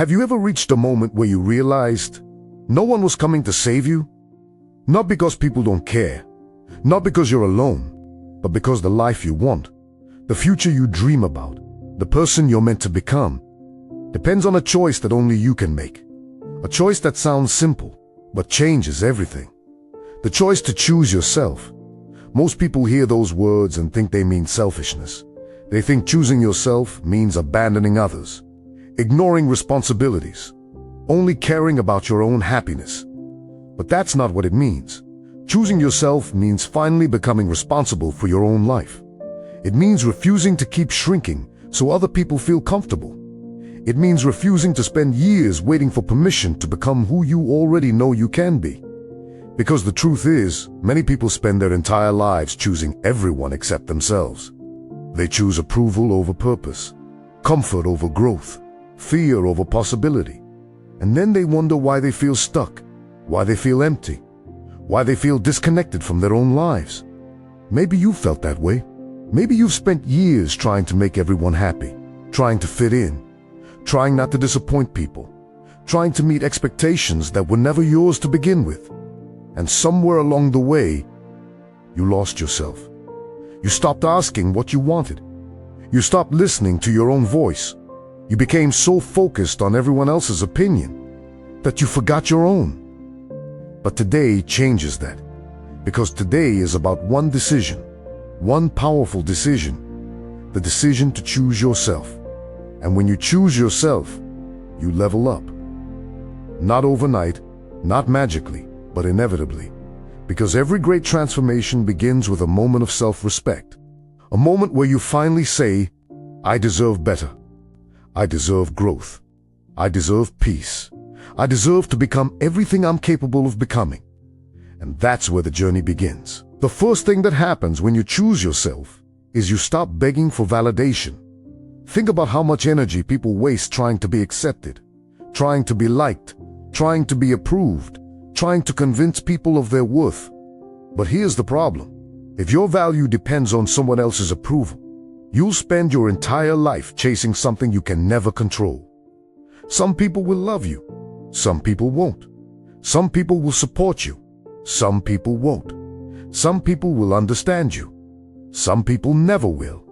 Have you ever reached a moment where you realized no one was coming to save you? Not because people don't care, not because you're alone, but because the life you want, the future you dream about, the person you're meant to become, depends on a choice that only you can make. A choice that sounds simple, but changes everything. The choice to choose yourself. Most people hear those words and think they mean selfishness. They think choosing yourself means abandoning others, ignoring responsibilities, only caring about your own happiness. But that's not what it means. Choosing yourself means finally becoming responsible for your own life. It means refusing to keep shrinking so other people feel comfortable. It means refusing to spend years waiting for permission to become who you already know you can be. Because the truth is, many people spend their entire lives choosing everyone except themselves. They choose approval over purpose, comfort over growth, fear over possibility. And then they wonder why they feel stuck, why they feel empty, why they feel disconnected from their own lives. Maybe you felt that way. Maybe you've spent years trying to make everyone happy, trying to fit in, trying not to disappoint people, trying to meet expectations that were never yours to begin with. And somewhere along the way, you lost yourself. You stopped asking what you wanted. You stopped listening to your own voice. You became so focused on everyone else's opinion that you forgot your own. But today changes that, because today is about one decision, one powerful decision, the decision to choose yourself. And when you choose yourself, you level up. Not overnight, not magically, but inevitably. Because every great transformation begins with a moment of self-respect. A moment where you finally say, I deserve better. I deserve growth. I deserve peace. I deserve to become everything I'm capable of becoming. And that's where the journey begins. The first thing that happens when you choose yourself is you stop begging for validation. Think about how much energy people waste trying to be accepted, trying to be liked, trying to be approved, trying to convince people of their worth. But here's the problem. If your value depends on someone else's approval, you'll spend your entire life chasing something you can never control. Some people will love you. Some people won't. Some people will support you. Some people won't. Some people will understand you. Some people never will.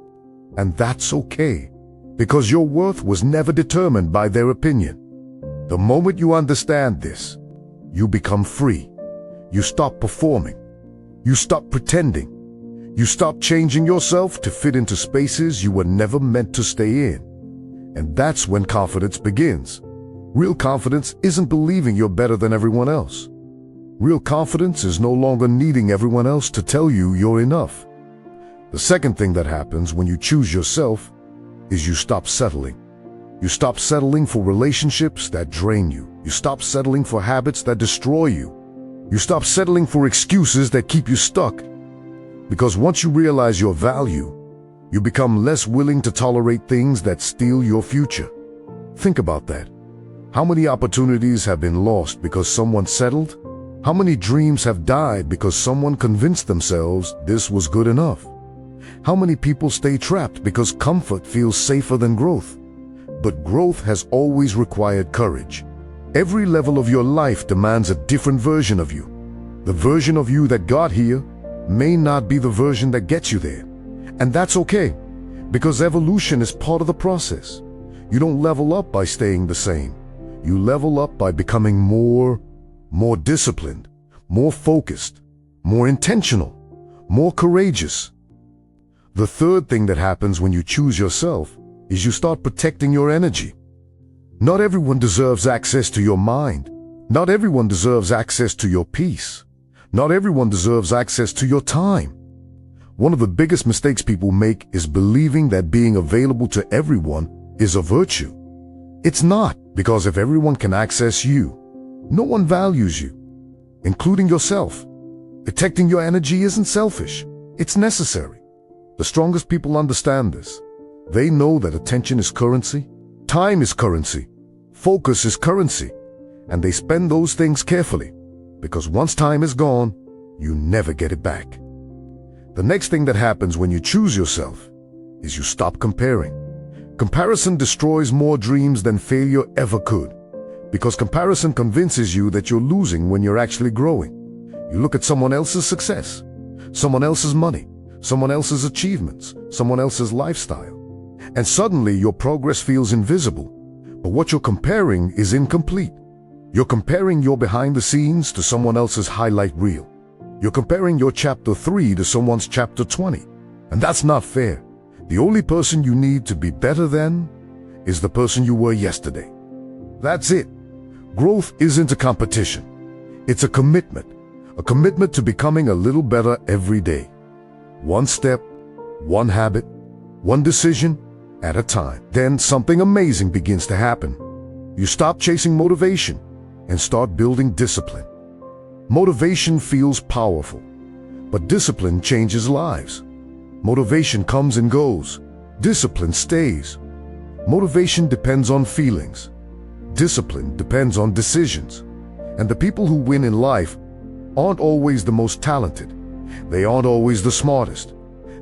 And that's okay, because your worth was never determined by their opinion. The moment you understand this, you become free. You stop performing. You stop pretending. You stop changing yourself to fit into spaces you were never meant to stay in. And that's when confidence begins. Real confidence isn't believing you're better than everyone else. Real confidence is no longer needing everyone else to tell you you're enough. The second thing that happens when you choose yourself is you stop settling. You stop settling for relationships that drain you. You stop settling for habits that destroy you. You stop settling for excuses that keep you stuck. Because once you realize your value, you become less willing to tolerate things that steal your future. Think about that. How many opportunities have been lost because someone settled? How many dreams have died because someone convinced themselves this was good enough? How many people stay trapped because comfort feels safer than growth? But growth has always required courage. Every level of your life demands a different version of you. The version of you that got here may not be the version that gets you there. And that's okay, because evolution is part of the process. You don't level up by staying the same. You level up by becoming more disciplined, more focused, more intentional, more courageous. The third thing that happens when you choose yourself is you start protecting your energy. Not everyone deserves access to your mind. Not everyone deserves access to your peace. Not everyone deserves access to your time. One of the biggest mistakes people make is believing that being available to everyone is a virtue. It's not, because if everyone can access you, no one values you, including yourself. Protecting your energy isn't selfish. It's necessary. The strongest people understand this. They know that attention is currency, time is currency, focus is currency, and they spend those things carefully, because once time is gone, you never get it back. The next thing that happens when you choose yourself is you stop comparing. Comparison destroys more dreams than failure ever could, because comparison convinces you that you're losing when you're actually growing. You look at someone else's success, someone else's money, someone else's achievements, someone else's lifestyle, and suddenly your progress feels invisible. But what you're comparing is incomplete. You're comparing your behind the scenes to someone else's highlight reel. You're comparing your chapter 3 to someone's chapter 20. And that's not fair. The only person you need to be better than is the person you were yesterday. That's it. Growth isn't a competition. It's a commitment to becoming a little better every day. One step, one habit, one decision at a time. Then something amazing begins to happen. You stop chasing motivation and start building discipline. Motivation feels powerful, but discipline changes lives. Motivation comes and goes. Discipline stays. Motivation depends on feelings. Discipline depends on decisions. And the people who win in life aren't always the most talented. They aren't always the smartest.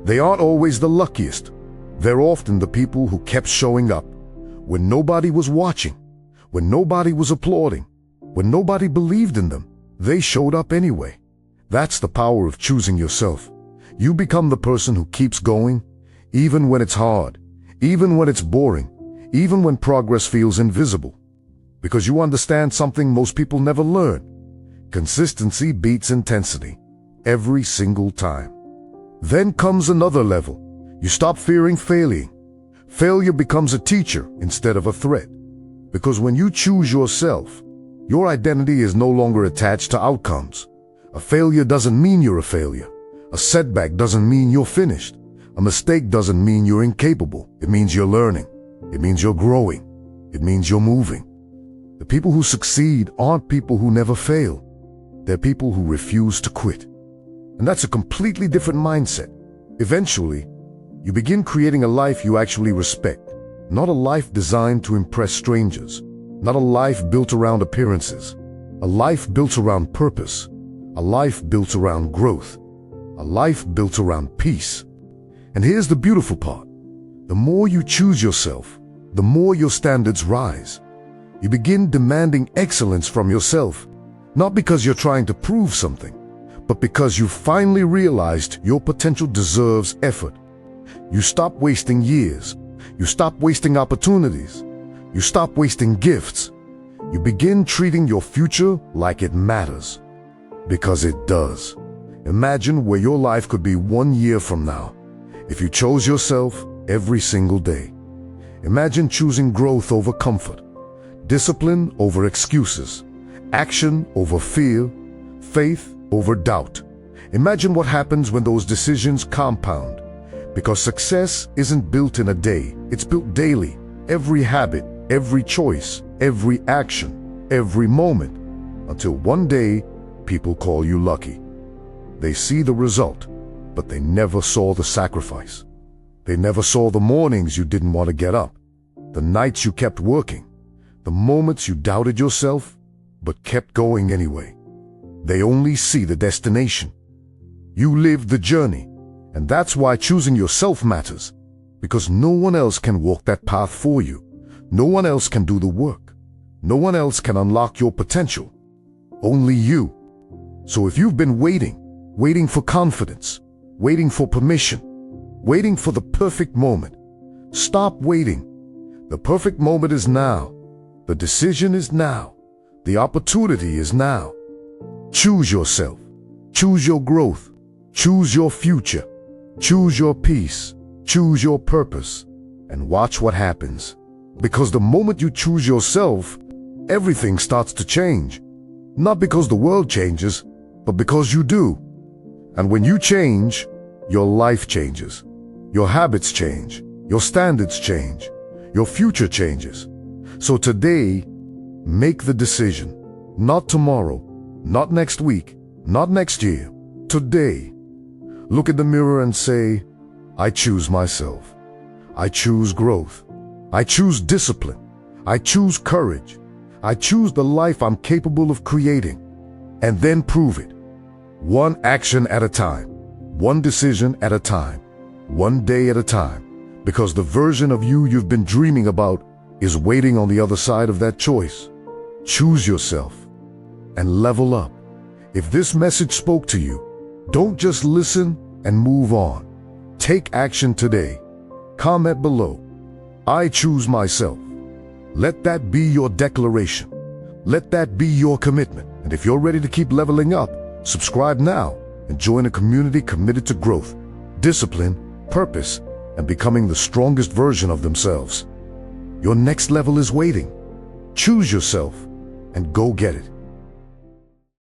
They aren't always the luckiest. They're often the people who kept showing up when nobody was watching, when nobody was applauding, when nobody believed in them. They showed up anyway. That's the power of choosing yourself. You become the person who keeps going, even when it's hard, even when it's boring, even when progress feels invisible. Because you understand something most people never learn. Consistency beats intensity, every single time. Then comes another level. You stop fearing failing. Failure becomes a teacher instead of a threat. Because when you choose yourself, your identity is no longer attached to outcomes. A failure doesn't mean you're a failure. A setback doesn't mean you're finished. A mistake doesn't mean you're incapable. It means you're learning. It means you're growing. It means you're moving. The people who succeed aren't people who never fail. They're people who refuse to quit. And that's a completely different mindset. Eventually, you begin creating a life you actually respect, not a life designed to impress strangers, not a life built around appearances, a life built around purpose, a life built around growth, a life built around peace. And here's the beautiful part. The more you choose yourself, the more your standards rise. You begin demanding excellence from yourself, not because you're trying to prove something, but because you finally realized your potential deserves effort. You stop wasting years. You stop wasting opportunities. You stop wasting gifts. You begin treating your future like it matters. Because it does. Imagine where your life could be 1 year from now if you chose yourself every single day. Imagine choosing growth over comfort, discipline over excuses, action over fear, faith over doubt. Imagine what happens when those decisions compound. Because success isn't built in a day, it's built daily. Every habit, every choice, every action, every moment, until one day people call you lucky. They see the result, but they never saw the sacrifice. They never saw the mornings you didn't want to get up, the nights you kept working, the moments you doubted yourself, but kept going anyway. They only see the destination. You live the journey, and that's why choosing yourself matters, because no one else can walk that path for you. No one else can do the work. No one else can unlock your potential. Only you. So if you've been waiting for confidence, waiting for permission, waiting for the perfect moment, stop waiting. The perfect moment is now. The decision is now. The opportunity is now. Choose yourself. Choose your growth. Choose your future. Choose your peace. Choose your purpose. And watch what happens. Because the moment you choose yourself, everything starts to change. Not because the world changes, but because you do. And when you change, your life changes. Your habits change. Your standards change. Your future changes. So today, make the decision. Not tomorrow, not next week, not next year. Today. Look in the mirror and say, I choose myself. I choose growth. I choose discipline. I choose courage. I choose the life I'm capable of creating. And then prove it. One action at a time. One decision at a time. One day at a time. because the version of you you've been dreaming about is waiting on the other side of that choice. Choose yourself and level up. If this message spoke to you, don't just listen and move on. Take action today. Comment below, "I choose myself." Let that be your declaration. Let that be your commitment. And if you're ready to keep leveling up, subscribe now and join a community committed to growth, discipline, purpose, and becoming the strongest version of themselves. Your next level is waiting. Choose yourself and go get it.